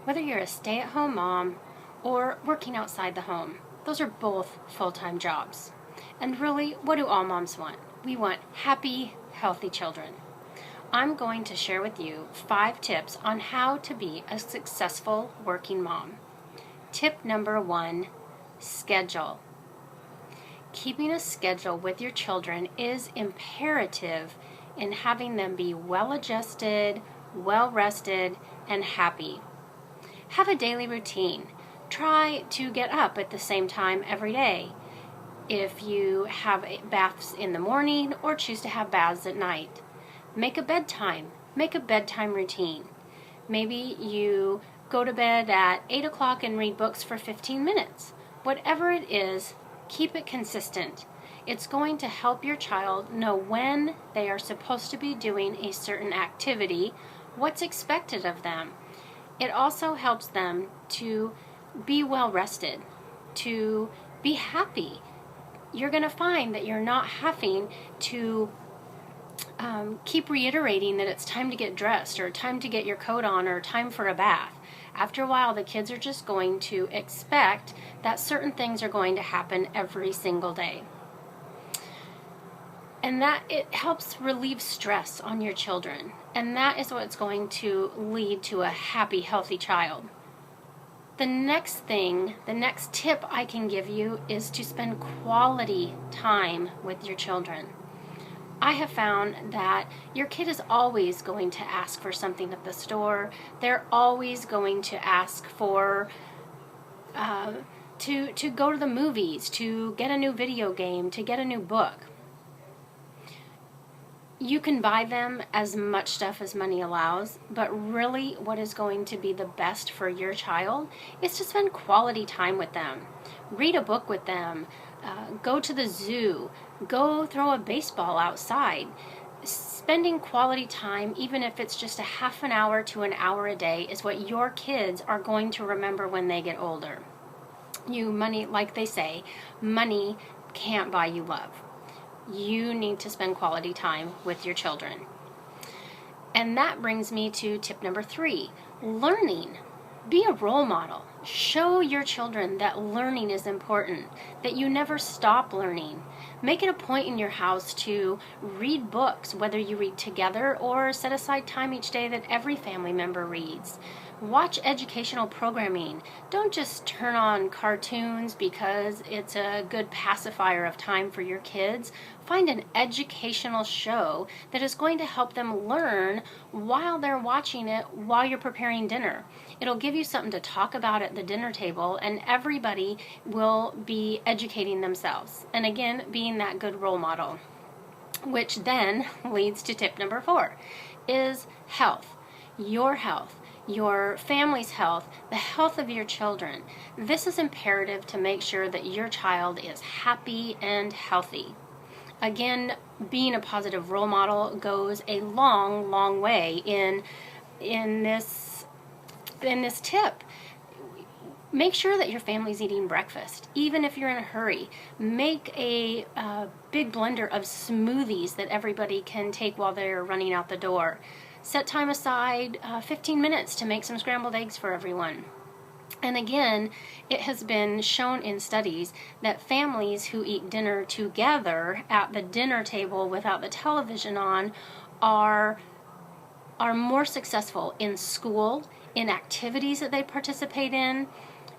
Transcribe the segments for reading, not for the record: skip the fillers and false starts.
Whether you're a stay-at-home mom or working outside the home, those are both full-time jobs. And really, what do all moms want? We want happy, healthy children. I'm going to share with you 5 tips on how to be a successful working mom. Tip number 1, schedule. Keeping a schedule with your children is imperative in having them be well-adjusted, well-rested, and happy. Have a daily routine. Try to get up at the same time every day. If you have baths in the morning or choose to have baths at night. Make a bedtime routine. Maybe you go to bed at 8 o'clock and read books for 15 minutes. Whatever it is, keep it consistent. It's going to help your child know when they are supposed to be doing a certain activity, what's expected of them. It also helps them to be well rested, to be happy. You're going to find that you're not having to keep reiterating that it's time to get dressed or time to get your coat on or time for a bath. After a while, the kids are just going to expect that certain things are going to happen every single day. And that it helps relieve stress on your children. And that is what's going to lead to a happy, healthy child. The next tip I can give you is to spend quality time with your children. I have found that your kid is always going to ask for something at the store. They're always going to ask for to go to the movies, to get a new video game, to get a new book. You can buy them as much stuff as money allows, but really what is going to be the best for your child is to spend quality time with them. Read a book with them. Go to the zoo. Go throw a baseball outside. Spending quality time, even if it's just a half an hour to an hour a day, is what your kids are going to remember when they get older. Like they say, money can't buy you love. You need to spend quality time with your children. And that brings me to tip number 3, learning. Be a role model. Show your children that learning is important, that you never stop learning. Make it a point in your house to read books, whether you read together or set aside time each day that every family member reads. Watch educational programming. Don't just turn on cartoons because it's a good pacifier of time for your kids. Find an educational show that is going to help them learn while they're watching it, while you're preparing dinner. It'll give you something to talk about at the dinner table, and everybody will be educating themselves. And again, being that good role model. Which then leads to tip number 4, is health. Your family's health, the health of your children. This is imperative to make sure that your child is happy and healthy. Again, being a positive role model goes a long, long way in this tip. Make sure that your family's eating breakfast, even if you're in a hurry. Make a big blender of smoothies that everybody can take while they're running out the door. Set time aside 15 minutes to make some scrambled eggs for everyone. And again, it has been shown in studies that families who eat dinner together at the dinner table without the television on are more successful in school, in activities that they participate in.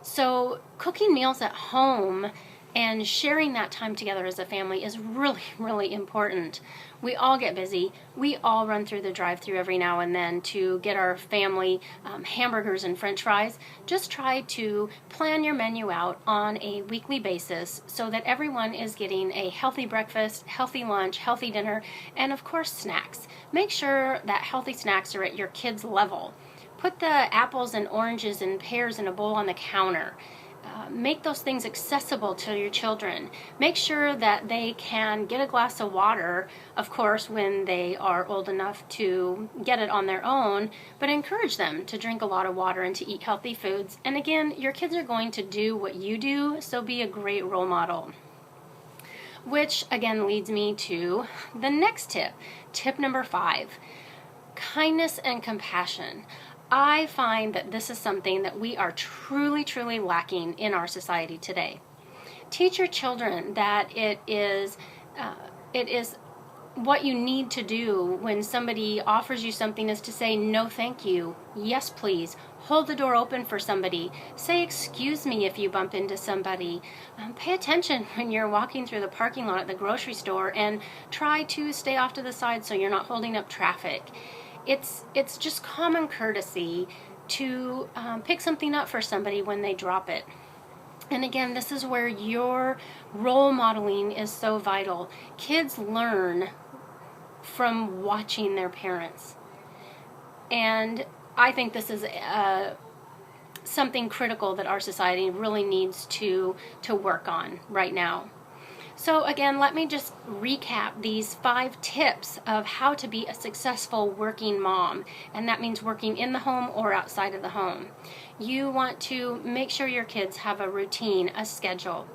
So cooking meals at home and sharing that time together as a family is really, really important. We all get busy. We all run through the drive-thru every now and then to get our family hamburgers and french fries. Just try to plan your menu out on a weekly basis so that everyone is getting a healthy breakfast, healthy lunch, healthy dinner, and of course snacks. Make sure that healthy snacks are at your kids' level. Put the apples and oranges and pears in a bowl on the counter. Make those things accessible to your children. Make sure that they can get a glass of water, of course, when they are old enough to get it on their own, but encourage them to drink a lot of water and to eat healthy foods. And again, your kids are going to do what you do, so be a great role model. Which, again, leads me to the next tip. Tip number 5, kindness and compassion. I find that this is something that we are truly, truly lacking in our society today. Teach your children that it is what you need to do when somebody offers you something is to say no thank you, yes please, hold the door open for somebody, say excuse me if you bump into somebody, pay attention when you're walking through the parking lot at the grocery store, and try to stay off to the side so you're not holding up traffic. It's just common courtesy to pick something up for somebody when they drop it. And again, this is where your role modeling is so vital. Kids learn from watching their parents. And I think this is something critical that our society really needs to work on right now. So again, let me just recap these 5 tips of how to be a successful working mom. And that means working in the home or outside of the home. You want to make sure your kids have a routine, a schedule.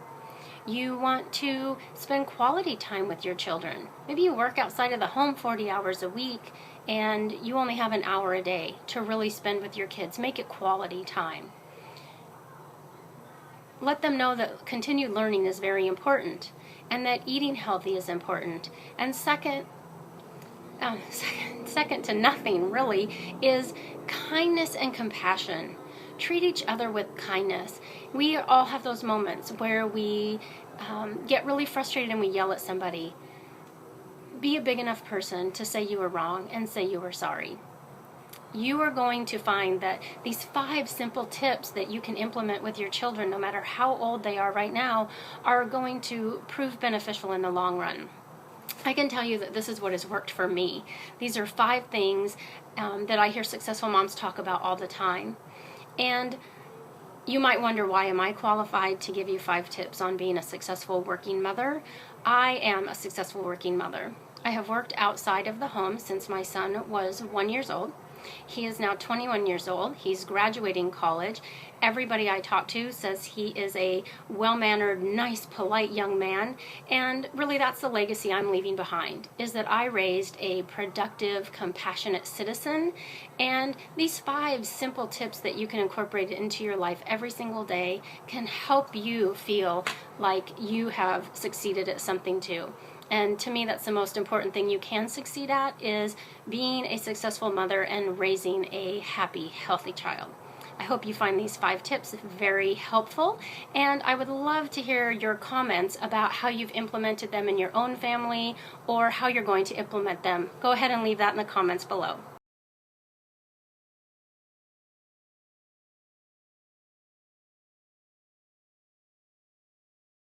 You want to spend quality time with your children. Maybe you work outside of the home 40 hours a week and you only have an hour a day to really spend with your kids. Make it quality time. Let them know that continued learning is very important and that eating healthy is important. And second to nothing really is kindness and compassion. Treat each other with kindness. We all have those moments where we get really frustrated and we yell at somebody. Be a big enough person to say you were wrong and say you were sorry. You are going to find that these 5 simple tips that you can implement with your children, no matter how old they are right now, are going to prove beneficial in the long run. I can tell you that this is what has worked for me. These are 5 things that I hear successful moms talk about all the time. And you might wonder, why am I qualified to give you 5 tips on being a successful working mother? I am a successful working mother. I have worked outside of the home since my son was 1 year old. He is now 21 years old. He's graduating college. Everybody I talk to says he is a well-mannered, nice, polite young man. And really that's the legacy I'm leaving behind, is that I raised a productive, compassionate citizen. And these 5 simple tips that you can incorporate into your life every single day can help you feel like you have succeeded at something too. And to me, that's the most important thing you can succeed at, is being a successful mother and raising a happy, healthy child. I hope you find these 5 tips very helpful, and I would love to hear your comments about how you've implemented them in your own family or how you're going to implement them. Go ahead and leave that in the comments below.